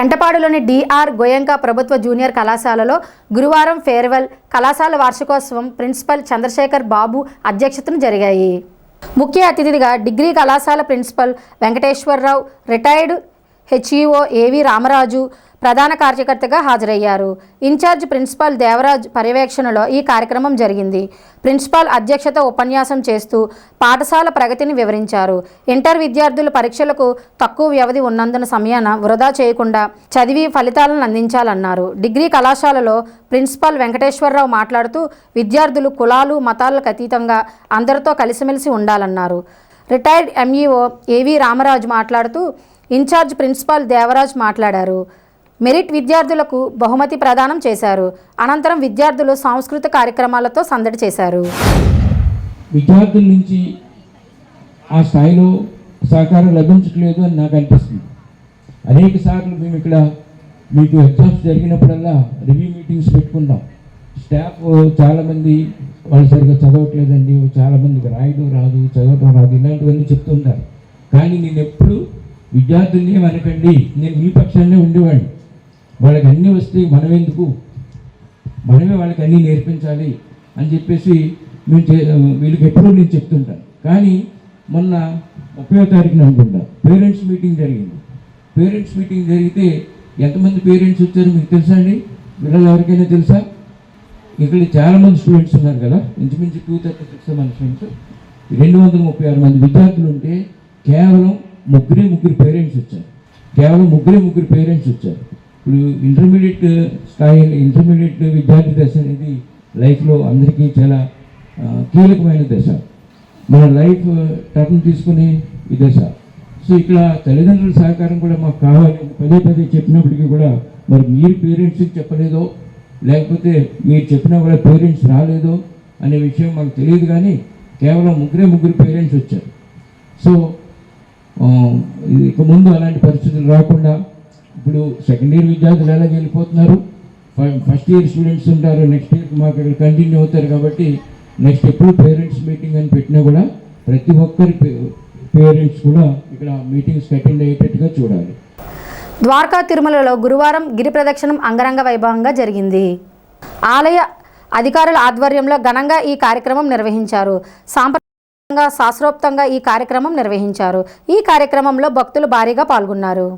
పెంటపాడులోని DR Goenka ప్రభుత్వ junior కళాశాలలో గురువారం ఫేర్వెల్ కళాశాల వార్షికోత్సవం ప్రిన్సిపల్ చంద్రశేఖర్ బాబు అధ్యక్షతన జరిగాయి. ముఖ్య అతిథిగా డిగ్రీ కళాశాల ప్రిన్సిపల్ వెంకటేశ్వరరావు, రిటైర్డ్ హెచ్ఈఓ ఏవి రామరాజు ప్రధాన కార్యకర్తగా హాజరయ్యారు. ఇన్ఛార్జ్ ప్రిన్సిపాల్ దేవరాజ్ పర్యవేక్షణలో ఈ కార్యక్రమం జరిగింది. ప్రిన్సిపాల్ అధ్యక్షత ఉపన్యాసం చేస్తూ పాఠశాల ప్రగతిని వివరించారు. ఇంటర్ విద్యార్థులు పరీక్షలకు తక్కువ వ్యవధి ఉన్నందున సమయాన వృధా చేయకుండా చదివి ఫలితాలను అందించాలన్నారు. డిగ్రీ కళాశాలలో ప్రిన్సిపాల్ వెంకటేశ్వరరావు మాట్లాడుతూ విద్యార్థులు కులాలు మతాలకు అతీతంగా అందరితో కలిసిమెలిసి ఉండాలన్నారు. రిటైర్డ్ ఎంఈఓ ఏవి రామరాజు మాట్లాడుతూ ఇన్ఛార్జ్ ప్రిన్సిపాల్ దేవరాజ్ మాట్లాడారు. మెరిట్ విద్యార్థులకు బహుమతి ప్రదానం చేశారు. అనంతరం విద్యార్థులు సాంస్కృతిక కార్యక్రమాలతో సందడి చేశారు. విద్యార్థుల నుంచి ఆ స్థాయిలో సహకారం లభించట్లేదు అని నాకు అనిపిస్తుంది. అనేక సార్లు మేము ఇక్కడ మీకు ఎగ్జామ్స్ జరిగినప్పుడల్లా రివ్యూ మీటింగ్స్ పెట్టుకుంటాం. స్టాఫ్ చాలామంది వాళ్ళు సరిగ్గా చదవట్లేదండి, చాలామందికి రాయడం రాదు, చదవటం రాదు, ఇలాంటివన్నీ చెప్తుంటారు. కానీ నేను ఎప్పుడు విద్యార్థుల్ని అనకండి, నేను మీ పక్షాన్నే ఉండేవాడిని. వాళ్ళకి అన్నీ వస్తే మనం ఎందుకు, మనమే వాళ్ళకి అన్నీ నేర్పించాలి అని చెప్పేసి వీళ్ళకి ఎప్పుడూ నేను చెప్తుంటాను. కానీ మొన్న 30వ తారీఖున అనుకుంటా పేరెంట్స్ మీటింగ్ జరిగింది. పేరెంట్స్ మీటింగ్ జరిగితే ఎంతమంది పేరెంట్స్ వచ్చారు మీకు తెలుసా అండి? వీళ్ళకి ఎవరికైనా తెలుసా? ఇక్కడ చాలామంది స్టూడెంట్స్ ఉన్నారు కదా, ఇంచుమించు 236 మంది స్టూడెంట్స్, 236 మంది విద్యార్థులు ఉంటే కేవలం ముగ్గురు పేరెంట్స్ వచ్చారు. కేవలం ముగ్గురు పేరెంట్స్ వచ్చారు. ఇప్పుడు ఇంటర్మీడియట్ స్థాయి, ఇంటర్మీడియట్ విద్యార్థి దశ అనేది లైఫ్లో అందరికీ చాలా కీలకమైన దశ. మన లైఫ్ టర్న్ తీసుకునే ఈ దశ. సో ఇక్కడ తల్లిదండ్రుల సహకారం కూడా మాకు కావాలి. పదే చెప్పినప్పటికీ కూడా మరి మీరు పేరెంట్స్కి చెప్పలేదో, లేకపోతే మీరు చెప్పినా కూడా పేరెంట్స్ రాలేదో అనే విషయం మాకు తెలియదు. కానీ కేవలం ముగ్గురు పేరెంట్స్ వచ్చారు. సో ఇక ముందు అలాంటి పరిస్థితులు రాకుండా ఇప్పుడు సెకండ్ ఇయర్ విద్యార్థులు ఎలా వెళ్ళిపోతున్నారు, ఫస్ట్ ఇయర్ స్టూడెంట్స్ ఉంటారు, నెక్స్ట్ ఇయర్ మాకు ఇక్కడ కంటిన్యూ అవుతారు. కాబట్టి నెక్స్ట్ ఎప్పుడు పేరెంట్స్ మీటింగ్ అని పెట్టినా కూడా ప్రతి ఒక్కరి పేరెంట్స్ కూడా ఇక్కడ మీటింగ్స్ అటెండ్ అయ్యేటట్టుగా చూడాలి. ద్వారకా తిరుమలలో గురువారం గిరి ప్రదక్షిణం అంగరంగ వైభవంగా జరిగింది. ఆలయ అధికారుల ఆధ్వర్యంలో ఘనంగా ఈ కార్యక్రమం నిర్వహించారు. శాస్త్రోక్తంగా ఈ కార్యక్రమం నిర్వహించారు. ఈ కార్యక్రమంలో భక్తులు భారీగా పాల్గొన్నారు.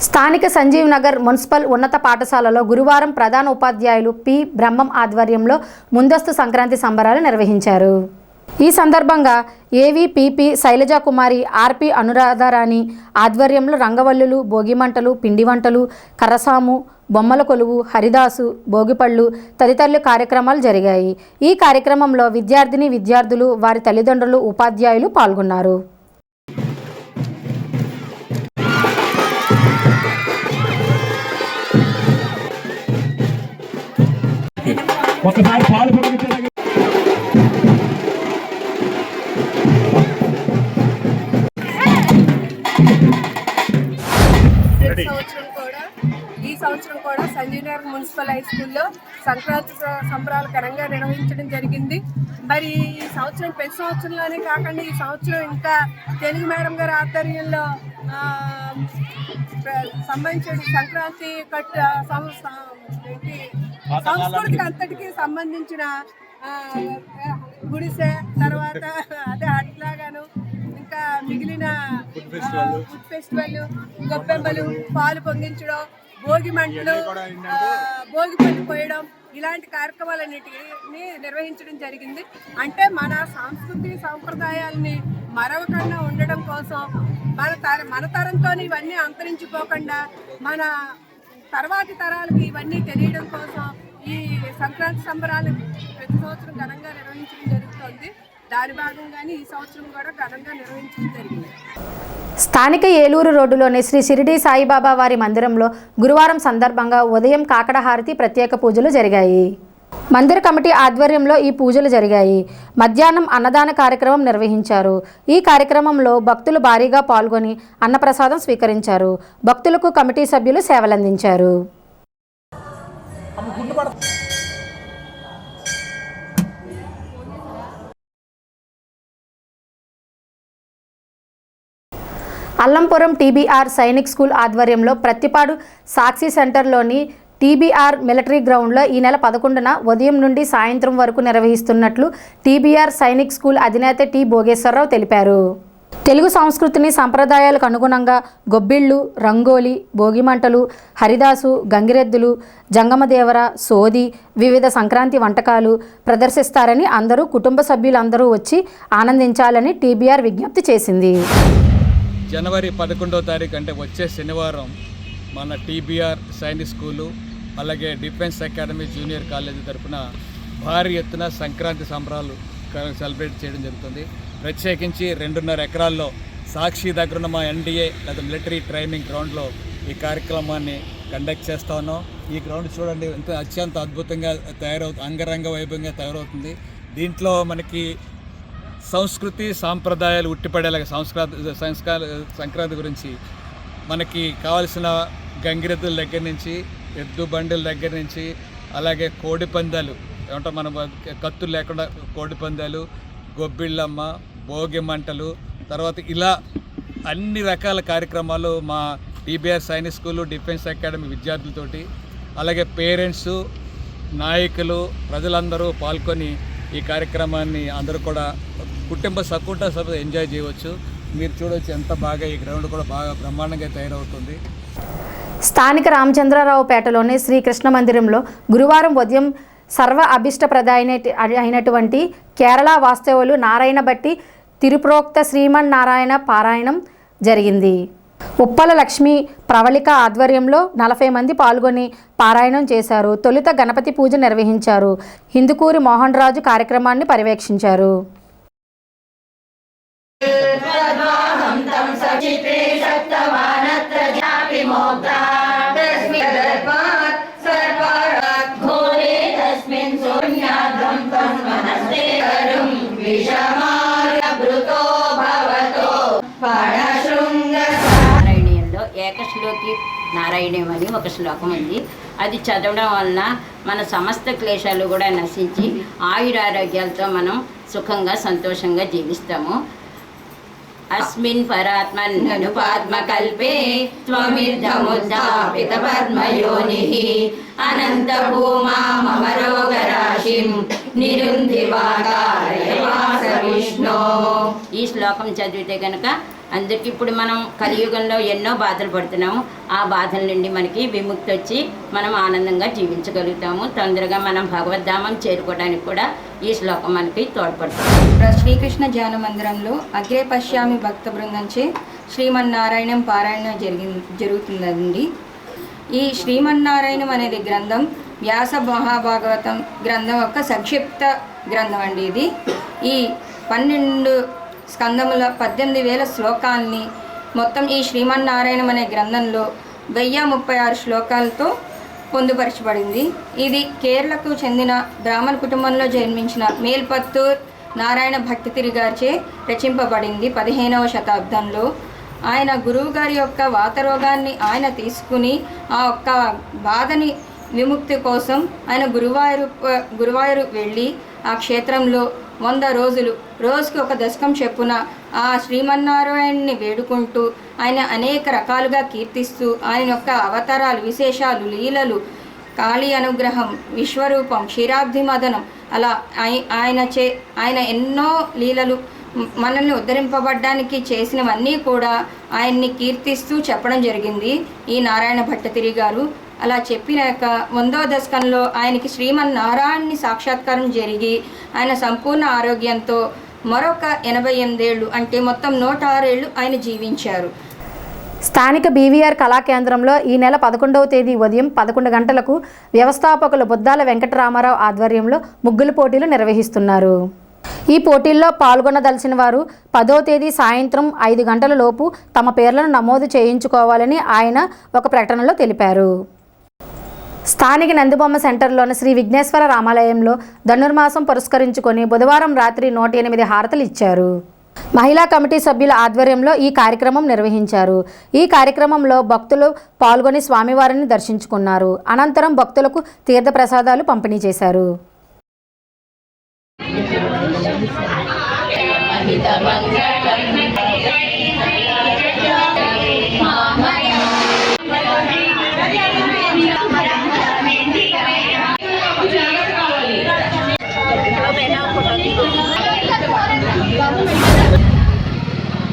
స్థానిక సంజీవ్ నగర్ మున్సిపల్ ఉన్నత పాఠశాలలో గురువారం ప్రధాన ఉపాధ్యాయులు పి బ్రహ్మం ఆధ్వర్యంలో ముందస్తు సంక్రాంతి సంబరాలు నిర్వహించారు. ఈ సందర్భంగా ఏవీపీపీ శైలజా కుమారి, ఆర్పి అనురాధారాణి ఆధ్వర్యంలో రంగవల్లులు, భోగిమంటలు, పిండి వంటలు, కర్రసాము, బొమ్మల కొలువు, హరిదాసు, భోగిపళ్ళు తదితరుల కార్యక్రమాలు జరిగాయి. ఈ కార్యక్రమంలో విద్యార్థులు, వారి తల్లిదండ్రులు, ఉపాధ్యాయులు పాల్గొన్నారు. ఒకసారి పాలు పొంగించే ఈ సంవత్సరం కూడా సంజీవ్ నగర్ మున్సిపల్ హై స్కూల్లో సంక్రాంతి సంబరాలు ఘనంగా నిర్వహించడం జరిగింది. మరి ఈ సంవత్సరం ప్రతి సంవత్సరంలోనే కాకుండా ఈ సంవత్సరం ఇంకా తెలుగు మేడం గారి ఆధ్వర్యంలో సంబంధించిన సంక్రాంతి సంస్కృతికి అంతటికి సంబంధించిన గుడిసె, తర్వాత అదే అట్లాగాను ఇంకా మిగిలిన ఫుడ్ ఫెస్టివల్, గొప్పెమ్మలు, పాలు పొంగించడం, భోగి మంటలు, భోగిపళ్ళు పోయడం ఇలాంటి కార్యక్రమాలన్నిటిని నిర్వహించడం జరిగింది. అంటే మన సంస్కృతి సంప్రదాయాలని మరవకుండా ఉండడం కోసం, మన తరంతో ఇవన్నీ అంతరించిపోకుండా మన తర్వాతి తరాలకి ఇవన్నీ తెలియడం కోసం ఈ సంక్రాంతి సంబరాలు ప్రతి సంవత్సరం ఘనంగా నిర్వహించడం జరుగుతుంది. దాని భాగంగానే ఈ సంవత్సరం కూడా ఘనంగా నిర్వహించడం జరిగింది. స్థానిక ఏలూరు రోడ్డులోని శ్రీ షిరిడి సాయిబాబా వారి మందిరంలో గురువారం సందర్భంగా ఉదయం కాకడ హారతి, ప్రత్యేక పూజలు జరిగాయి. మందిర కమిటీ ఆధ్వర్యంలో ఈ పూజలు జరిగాయి. మధ్యాహ్నం అన్నదాన కార్యక్రమం నిర్వహించారు. ఈ కార్యక్రమంలో భక్తులు భారీగా పాల్గొని అన్నప్రసాదం స్వీకరించారు. భక్తులకు కమిటీ సభ్యులు సేవలందించారు. అల్లంపురం టీబీఆర్ సైనిక్ స్కూల్ ఆధ్వర్యంలో ప్రత్తిపాడు సాక్షి సెంటర్లోని టీబీఆర్ మిలిటరీ గ్రౌండ్లో ఈ నెల 11న ఉదయం నుండి సాయంత్రం వరకు నిర్వహిస్తున్నట్లు టీబీఆర్ సైనిక్ స్కూల్ అధినేత టి భోగేశ్వరరావు తెలిపారు. తెలుగు సంస్కృతిని సంప్రదాయాలకు అనుగుణంగా గొబ్బిళ్ళు, రంగోలి, భోగిమంటలు, హరిదాసు, గంగిరెద్దులు, జంగమదేవర, సోది, వివిధ సంక్రాంతి వంటకాలు ప్రదర్శిస్తారని అందరూ కుటుంబ సభ్యులందరూ వచ్చి ఆనందించాలని టీబీఆర్ విజ్ఞప్తి చేసింది. జనవరి 11వ తారీఖు అంటే వచ్చే శనివారం మన టీబీఆర్ సైనిక్ స్కూలు అలాగే డిఫెన్స్ అకాడమీ జూనియర్ కాలేజీ తరఫున భారీ ఎత్తున సంక్రాంతి సంబరాలు సెలబ్రేట్ చేయడం జరుగుతుంది. ప్రత్యేకించి 2.5 ఎకరాల్లో సాక్షి దగ్గరున్న మా ఎన్డీఏ లేదా మిలిటరీ ట్రైనింగ్ గ్రౌండ్లో ఈ కార్యక్రమాన్ని కండక్ట్ చేస్తా ఉన్నాం. ఈ గ్రౌండ్ చూడండి ఎంత అత్యంత అద్భుతంగా అంగరంగ వైభవంగా తయారవుతుంది. దీంట్లో మనకి సంస్కృతి సాంప్రదాయాలు ఉట్టిపడేలాగా సంక్రాంతి గురించి మనకి కావాల్సిన గంగిరెద్దుల దగ్గర నుంచి, ఎద్దు బండిల దగ్గర నుంచి, అలాగే కోడి పందాలు ఏమంటే మనం కత్తులు లేకుండా కోడి పందాలు, గొబ్బిళ్ళమ్మ, భోగి మంటలు, తర్వాత ఇలా అన్ని రకాల కార్యక్రమాలు మా TBR Sainik school defence academy విద్యార్థులతోటి అలాగే పేరెంట్స్, నాయకులు, ప్రజలందరూ పాల్గొని ఈ కార్యక్రమాన్ని అందరూ కూడా కుటుంబ సభ ఎంజాయ్ చేయవచ్చు. మీరు చూడవచ్చు ఎంత బాగా ఈ గ్రౌండ్ కూడా బాగా బ్రహ్మాండంగా తయారవుతుంది. స్థానిక రామచంద్రరావుపేటలోని శ్రీకృష్ణ మందిరంలో గురువారం ఉదయం సర్వ అభిష్టప్రదాయ అయినటువంటి కేరళ వాస్తవులు నారాయణ భట్టి తిరుప్రోక్త శ్రీమన్నారాయణ పారాయణం జరిగింది. ఉప్పల లక్ష్మి ప్రవళిక ఆధ్వర్యంలో 40 మంది పాల్గొని పారాయణం చేశారు. తొలుత గణపతి పూజ నిర్వహించారు. హిందుకూరి మోహన్ రాజు కార్యక్రమాన్ని పర్యవేక్షించారు. నారాయణీయంలో ఏకశ్లోకి నారాయణీయం అని ఒక శ్లోకం ఉంది. అది చదవడం వలన మన సమస్త క్లేశాలు కూడా నశించి ఆయురారోగ్యాలతో మనం సుఖంగా సంతోషంగా జీవిస్తాము. అస్మిన్ పరాత్మన్ను పాత్మకల్పే త్వమిద్ధముద్దాపిత పద్మయోనిః అనంత భూమా మమ రోగరాశిం నిరుంధివాకాయ వాస విష్ణో. ఈ శ్లోకం చదివితే కనుక అందరికీ ఇప్పుడు మనం కలియుగంలో ఎన్నో బాధలు పడుతున్నాము. ఆ బాధల నుండి మనకి విముక్తి వచ్చి మనం ఆనందంగా జీవించగలుగుతాము. తొందరగా మనం భగవద్ధామం చేరుకోవడానికి కూడా ఈ శ్లోకం మనకి తోడ్పడుతుంది. శ్రీకృష్ణ ధ్యాన మందిరంలో అగ్రే పశ్యామి భక్త బృందంచే శ్రీమన్నారాయణం పారాయణ జరుగుతుందండి. ఈ శ్రీమన్నారాయణం అనేది గ్రంథం వ్యాస మహాభాగవతం గ్రంథం యొక్క సంక్షిప్త గ్రంథం అండి. ఇది ఈ 12 స్కందముల 18,000 శ్లోకాల్ని మొత్తం ఈ శ్రీమన్నారాయణం అనే గ్రంథంలో 1036 శ్లోకాలతో పొందుపరచబడింది. ఇది కేరళకు చెందిన బ్రాహ్మణ కుటుంబంలో జన్మించిన మేల్పత్తూర్ నారాయణ భట్టితిరి గారిచే రచింపబడింది 15వ శతాబ్దంలో. ఆయన గురువు గారి యొక్క వాతరోగాన్ని ఆయన తీసుకుని ఆ ఒక్క బాధని విముక్తి కోసం ఆయన గురువాయూరు వెళ్ళి ఆ క్షేత్రంలో 100 రోజులు రోజుకి ఒక దశకం చెప్పున ఆ శ్రీమన్నారాయణని వేడుకుంటూ ఆయన అనేక రకాలుగా కీర్తిస్తూ ఆయన యొక్క అవతారాలు, విశేషాలు, లీలలు, కాళీ అనుగ్రహం, విశ్వరూపం, క్షీరాబ్ది మదనం అలా ఆయన ఎన్నో లీలలు మనల్ని ఉద్ధరింపబడ్డానికి చేసినవన్నీ కూడా ఆయన్ని కీర్తిస్తూ చెప్పడం జరిగింది ఈ నారాయణ భట్టతిరి గారు. అలా చెప్పినాక 100వ దశకంలో ఆయనకి శ్రీమన్నారాయణని సాక్షాత్కారం జరిగి ఆయన సంపూర్ణ ఆరోగ్యంతో మరొక 88 ఏళ్ళు అంటే మొత్తం 106 ఏళ్ళు ఆయన జీవించారు. స్థానిక బీవీఆర్ కళాకేంద్రంలో ఈ నెల 11వ తేదీ ఉదయం 11 గంటలకు వ్యవస్థాపకులు బుద్దాల వెంకటరామారావు ఆధ్వర్యంలో ముగ్గుల పోటీలు నిర్వహిస్తున్నారు. ఈ పోటీల్లో పాల్గొనదలిచిన వారు 10వ తేదీ సాయంత్రం 5 గంటల లోపు తమ పేర్లను నమోదు చేయించుకోవాలని ఆయన ఒక ప్రకటనలో తెలిపారు. స్థానిక నందిబొమ్మ సెంటర్లోని శ్రీ విఘ్నేశ్వర రామాలయంలో ధనుర్మాసం పురస్కరించుకొని బుధవారం రాత్రి 108 హారతలు ఇచ్చారు. మహిళా కమిటీ సభ్యుల ఆధ్వర్యంలో ఈ కార్యక్రమం నిర్వహించారు. ఈ కార్యక్రమంలో భక్తులు పాల్గొని స్వామివారిని దర్శించుకున్నారు. అనంతరం భక్తులకు తీర్థప్రసాదాలు పంపిణీ చేశారు.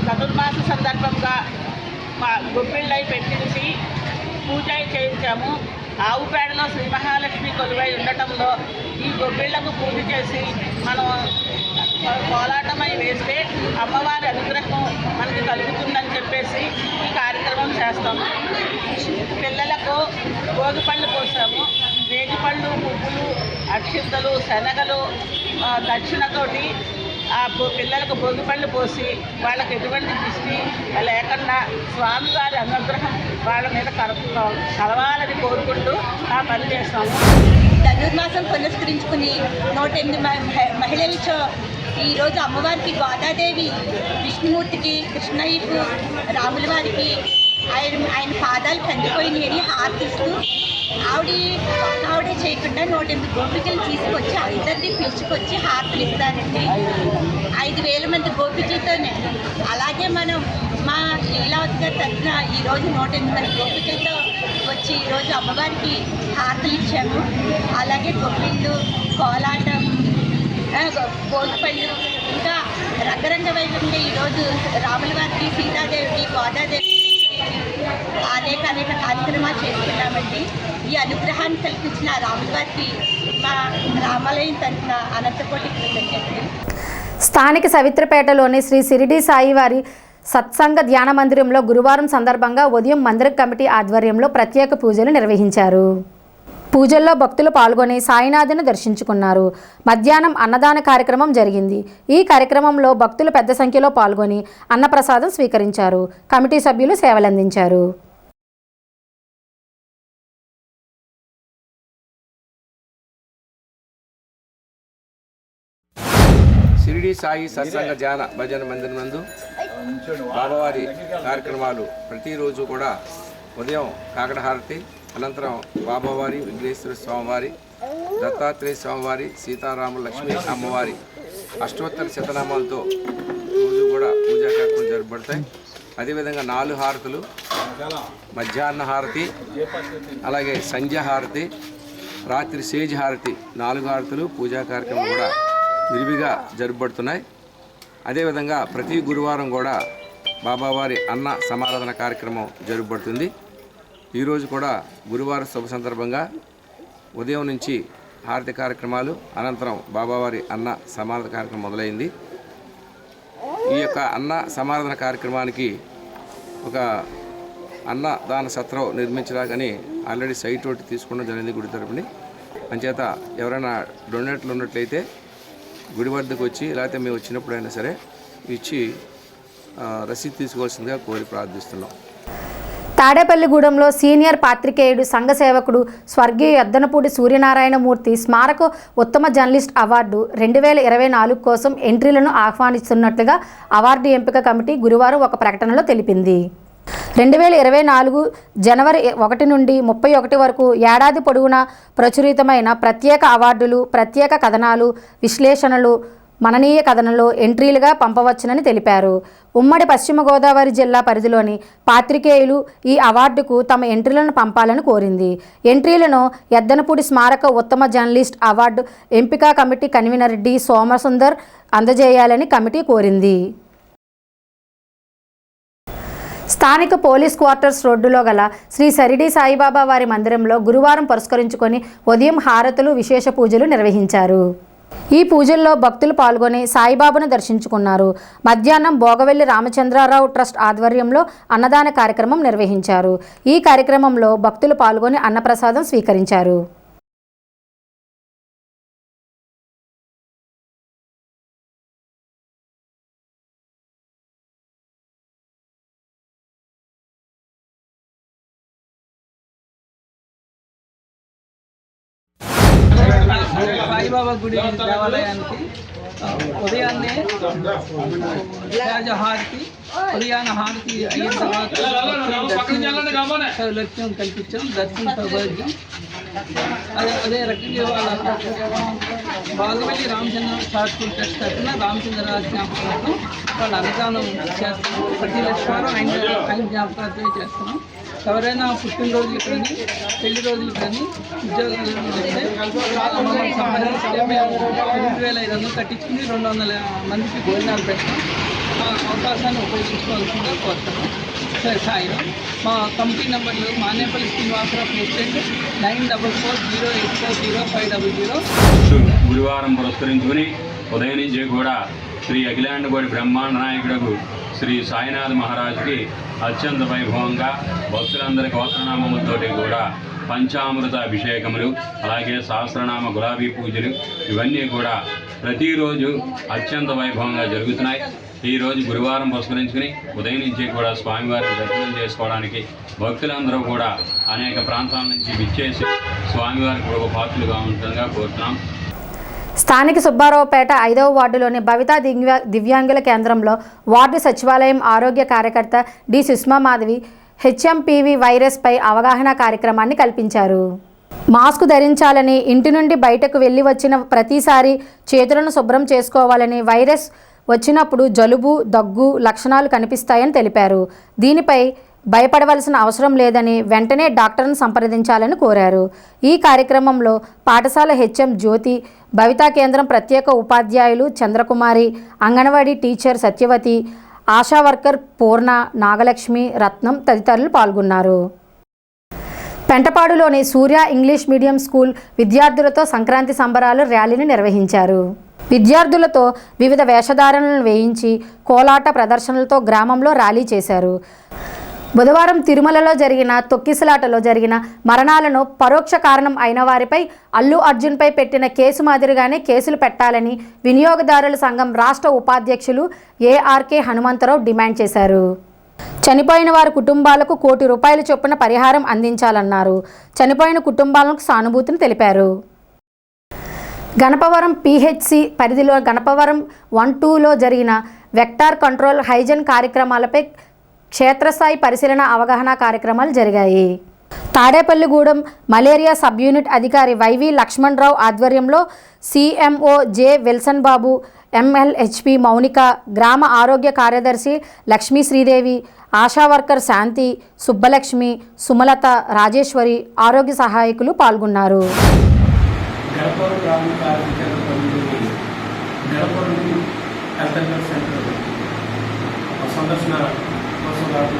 చతుర్మాస సందర్భంగా మా గొప్పిళ్ళై పెట్టించి పూజ చేయించాము. ఆవు పేడలో శ్రీ మహాలక్ష్మి కొలువై ఉండటంలో ఈ గొప్పిళ్లకు పూజ చేసి మనం కోలాటమై వేస్తే అమ్మవారి అనుగ్రహం మనకి కలుగుతుందని చెప్పేసి ఈ కార్యక్రమం చేస్తాము. పిల్లలకు భోగిపళ్ళు పోసాము. రేగిపళ్ళు, పువ్వులు, అక్షింతలు, శనగలు దక్షిణతోటి ఆ పిల్లలకు భోగిపళ్ళు పోసి వాళ్ళకి ఎటువంటి దృష్టి లేకుండా స్వామివారి అనుగ్రహం వాళ్ళ మీద కలవాలని కోరుకుంటూ ఆ పని చేస్తాము. ధనుర్మాసం పునస్కరించుకుని 108 మహిళలతో ఈరోజు అమ్మవారికి గోదాదేవి, విష్ణుమూర్తికి, కృష్ణయ్యకు, రాముల వారికి ఆయన పాదాలు కందిపోయినాయని హారతిస్తూ ఆవిడ చేయకుండా 108 గోపికలు తీసుకొచ్చి అందరినీ పిలుచుకొచ్చి హారతులు ఇస్తారండి. 5,000 మంది గోపికలతోనే. అలాగే మనం మా లీలావతి గారి తరఫున ఈరోజు 108 మంది గోపికలతో వచ్చి ఈరోజు అమ్మవారికి హారతులు ఇచ్చాము. అలాగే గొప్పిళ్ళు, కోలాటం, భోగిపళ్ళు, ఇంకా రంగరంగ వైభవంగా ఈరోజు రాముల వారికి, సీతాదేవికి, గోదాదేవికి అనేక కార్యక్రమాలు చేసుకున్నామండి. ఈ అనుగ్రహాన్ని కల్పించిన రాముల వారికి మా రామాలయం తరఫున అనంతకోటి కృతజ్ఞతలు. స్థానిక సవిత్రపేటలోని శ్రీ షిరిడి సాయివారి సత్సంగ ధ్యాన మందిరంలో గురువారం సందర్భంగా ఉదయం మందిర కమిటీ ఆధ్వర్యంలో ప్రత్యేక పూజలు నిర్వహించారు. పూజల్లో భక్తులు పాల్గొని సాయినాథుని దర్శించుకున్నారు. మధ్యాహ్నం అన్నదాన కార్యక్రమం జరిగింది. ఈ కార్యక్రమంలో భక్తులు పెద్ద సంఖ్యలో పాల్గొని అన్నప్రసాదం స్వీకరించారు. కమిటీ సభ్యులు సేవలందించారు. షిరిడి సాయి సత్సంగ ధ్యాన భజన మందిరం నందు బాబావారి కార్యక్రమాలు ప్రతిరోజు కూడా ఉదయం కాకడహారతి, అనంతరం బాబావారి, విఘ్నేశ్వర స్వామివారి, దత్తాత్రేయ స్వామివారి, సీతారాముల లక్ష్మీ అమ్మవారి అష్టోత్తర శతనామాలతో రోజు కూడా పూజా కార్యక్రమాలు జరపబడతాయి. అదేవిధంగా 4 హారతులు, మధ్యాహ్న హారతి, అలాగే సంధ్య హారతి, రాత్రి సేజ్ హారతి, 4 హారతులు పూజా కార్యక్రమాలు కూడా విరివిగా జరుపబడుతున్నాయి. అదేవిధంగా ప్రతి గురువారం కూడా బాబావారి అన్న సమారాధన కార్యక్రమం జరుపబడుతుంది. ఈరోజు కూడా గురువారం శుభ సందర్భంగా ఉదయం నుంచి హారతి కార్యక్రమాలు, అనంతరం బాబావారి అన్న సమారాధన కార్యక్రమం మొదలైంది. ఈ యొక్క అన్న సమారాధన కార్యక్రమానికి ఒక అన్నదాన సత్రం నిర్మించడానికని ఆల్రెడీ సైట్ ఒకటి తీసుకోవడం జరిగింది గుడి తరపుని. అంచేత ఎవరైనా డొనేట్లు ఉన్నట్లయితే గుడి వద్దకు వచ్చి, లేకపోతే మేము వచ్చినప్పుడైనా సరే ఇచ్చి రసీదు తీసుకోవాల్సిందిగా కోరి ప్రార్థిస్తున్నాం. తాడేపల్లిగూడెంలో సీనియర్ పాత్రికేయుడు, సంఘ సేవకుడు స్వర్గీయ యద్దనపూడి సూర్యనారాయణమూర్తి స్మారక ఉత్తమ జర్నలిస్ట్ అవార్డు 2024 కోసం ఎంట్రీలను ఆహ్వానిస్తున్నట్లుగా అవార్డు ఎంపిక కమిటీ గురువారం ఒక ప్రకటనలో తెలిపింది. 2024 జనవరి 1 నుండి 31 వరకు ఏడాది పొడవునా ప్రచురితమైన ప్రత్యేక అవార్డులు, ప్రత్యేక కథనాలు, విశ్లేషణలు, మననీయ కథనాలు ఎంట్రీలుగా పంపవచ్చునని తెలిపారు. ఉమ్మడి పశ్చిమ గోదావరి జిల్లా పరిధిలోని పాత్రికేయులు ఈ అవార్డుకు తమ ఎంట్రీలను పంపాలని కోరింది. ఎంట్రీలను యద్దనపూడి స్మారక ఉత్తమ జర్నలిస్ట్ అవార్డు ఎంపిక కమిటీ కన్వీనర్ డి సోమసుందర్ అందజేయాలని కమిటీ కోరింది. స్థానిక పోలీస్ క్వార్టర్స్ రోడ్డులో గల శ్రీ షిరిడి సాయిబాబా వారి మందిరంలో గురువారం పురస్కరించుకొని ఉదయం హారతులు, విశేష పూజలు నిర్వహించారు. ఈ పూజల్లో భక్తులు పాల్గొని సాయిబాబాను దర్శించుకున్నారు. మధ్యాహ్నం భోగవెల్లి రామచంద్రారావు ట్రస్ట్ ఆధ్వర్యంలో అన్నదాన కార్యక్రమం నిర్వహించారు. ఈ కార్యక్రమంలో భక్తులు పాల్గొని అన్నప్రసాదం స్వీకరించారు. సాయిబాబా గుడి దేవాలయానికి ఉదయాన్నే హారతి ఉదయాన్న హారతి అయిన తర్వాత లక్ష్యం కల్పించాం, దర్శనం సౌభాగ్యం. అదే రకంగా వాళ్ళ బాగువల్లి రామచంద్ర స్కూల్ ట్రస్ట్ తరఫున రామచంద్రరాజు జ్ఞాపకార్థం వాళ్ళ అన్నదానం చేస్తున్నాం. ప్రతి లక్ష్మీవారం ఆయన జ్ఞాపకార్థమే చేస్తున్నాం. ఎవరైనా పుట్టినరోజులు కానీ పెళ్లి రోజులు కానీ ఉద్యోగాలు వస్తే మమ్మల్ని సంప్రదిస్తే మేము 8,500 కట్టించుకుని 200 మందికి భోజనాలు పెట్టాం. ఆ అవకాశాన్ని ఉపయోగించుకోవాల్సిందిగా కోరుతున్నాం. సరే సాయిరాం. మా కమిటీ నెంబర్లు మానేపల్లి శ్రీనివాసరావు ప్రెసిడెంట్ 9440840500. గురువారం పురస్కరించుకుని ఉదయం నుంచి కూడా శ్రీ అఖిలాండకోటి బ్రహ్మాండ నాయకుడు శ్రీ సాయినాథ్ మహారాజుకి అత్యంత వైభవంగా భక్తులందరికీ వస్త్రనామములతోటి కూడా పంచామృత అభిషేకములు, అలాగే సహస్రనామ గులాబీ పూజలు ఇవన్నీ కూడా ప్రతిరోజు అత్యంత వైభవంగా జరుగుతున్నాయి. ఈరోజు గురువారం పురస్కరించుకుని ఉదయం నుంచి కూడా స్వామివారిని దర్శనం చేసుకోవడానికి భక్తులందరూ కూడా అనేక ప్రాంతాల నుంచి విచ్చేసి స్వామివారికి ఒక పాత్రలుగా ఉంటుందిగా కోరుతున్నాం. స్థానిక సుబ్బారావుపేట 5వ వార్డులోని భవితా దివ్యాంగుల కేంద్రంలో వార్డు సచివాలయం ఆరోగ్య కార్యకర్త డి సుష్మామాధవి హెచ్ఎంపీవీ వైరస్పై అవగాహన కార్యక్రమాన్ని కల్పించారు. మాస్క్ ధరించాలని, ఇంటి నుండి బయటకు వెళ్ళి వచ్చిన ప్రతిసారి చేతులను శుభ్రం చేసుకోవాలని, వైరస్ వచ్చినప్పుడు జలుబు, దగ్గు లక్షణాలు కనిపిస్తాయని తెలిపారు. దీనిపై భయపడవలసిన అవసరం లేదని, వెంటనే డాక్టర్ను సంప్రదించాలని కోరారు. ఈ కార్యక్రమంలో పాఠశాల హెచ్ఎం జ్యోతి, భవితా కేంద్రం ప్రత్యేక ఉపాధ్యాయులు చంద్రకుమారి, అంగన్వాడీ టీచర్ సత్యవతి, ఆశా వర్కర్ పూర్ణ, నాగలక్ష్మి, రత్నం తదితరులు పాల్గొన్నారు. పెంటపాడులోని సూర్య ఇంగ్లీష్ మీడియం స్కూల్ విద్యార్థులతో సంక్రాంతి సంబరాలు ర్యాలీని నిర్వహించారు. విద్యార్థులతో వివిధ వేషధారణలను వేయించి కోలాట ప్రదర్శనలతో గ్రామంలో ర్యాలీ చేశారు. బుధవారం తిరుమలలో జరిగిన తొక్కిసలాటలో జరిగిన మరణాలను పరోక్ష కారణం అయిన వారిపై అల్లు అర్జున్పై పెట్టిన కేసు మాదిరిగానే కేసులు పెట్టాలని వినియోగదారుల సంఘం రాష్ట్ర ఉపాధ్యక్షులు ఏఆర్కే హనుమంతరావు డిమాండ్ చేశారు. చనిపోయిన వారి కుటుంబాలకు ₹1 కోటి చొప్పున పరిహారం అందించాలన్నారు. చనిపోయిన కుటుంబాలకు సానుభూతిని తెలిపారు. గణపవరం పిహెచ్సి పరిధిలో గణపవరం 1-2లో జరిగిన వెక్టార్ కంట్రోల్ హైజన్ కార్యక్రమాలపై క్షేత్రస్థాయి పరిశీలన అవగాహన కార్యక్రమాలు జరిగాయి. తాడేపల్లిగూడెం మలేరియా సబ్ యూనిట్ అధికారి వైవి లక్ష్మణరావు ఆధ్వర్యంలో సిఎంఓ జె విల్సన్ బాబు, ఎంఎల్హెచ్పి మౌనిక, గ్రామ ఆరోగ్య కార్యదర్శి లక్ష్మీ శ్రీదేవి, ఆశా వర్కర్ శాంతి, సుబ్బలక్ష్మి, సుమలత, రాజేశ్వరి, ఆరోగ్య సహాయకులు పాల్గొన్నారు.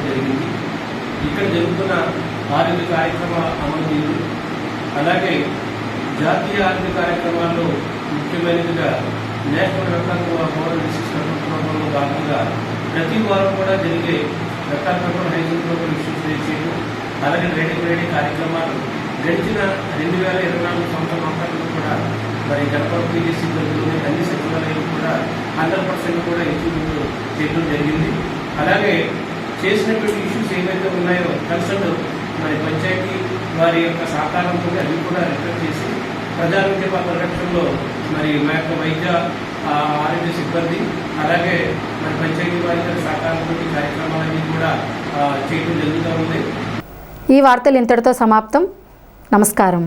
జరిగింది. ఇక్కడ జరుగుతున్న ఆరోగ్య కార్యక్రమ అమలు, అలాగే జాతీయ ఆరోగ్య కార్యక్రమాల్లో ముఖ్యమైనదిగా నేషనల్ రక్త పౌడర్ డిసీజ్ కంట్రోల్ ప్రోగ్రాంలో భాగంగా ప్రతి వారం కూడా జరిగే రక్త కంట్రోల్ హైజీన్ ప్రోగ్రాం ఇష్యూస్ చేయడం, అలాగే రేడియో కార్యక్రమాలు గడిచిన 2024 సంవత్సరం అంతట్లో కూడా మరి గణపవరం పిహెచ్సి పరిధిలోని అన్ని సచివాలయాలు కూడా 100% కూడా ఇంప్లిమెంట్ చేయడం జరిగింది. అలాగే చేసినటువంటి ఇష్యూస్ ఏవైతే ఉన్నాయో కన్సల్ట్ మరి పంచాయతీ వారి యొక్క సహకారంతో అవి కూడా రిఫర్ చేసి ప్రజారోగ్య పరిరక్షణలో మరి మా యొక్క వైద్య ఆరోగ్య సిబ్బంది, అలాగే మరి పంచాయతీ వారి సహకారంతో కార్యక్రమాలన్నీ కూడా చేయడం జరుగుతూ ఉంది. ఈ వార్తలు ఇంతటితో సమాప్తం. నమస్కారం.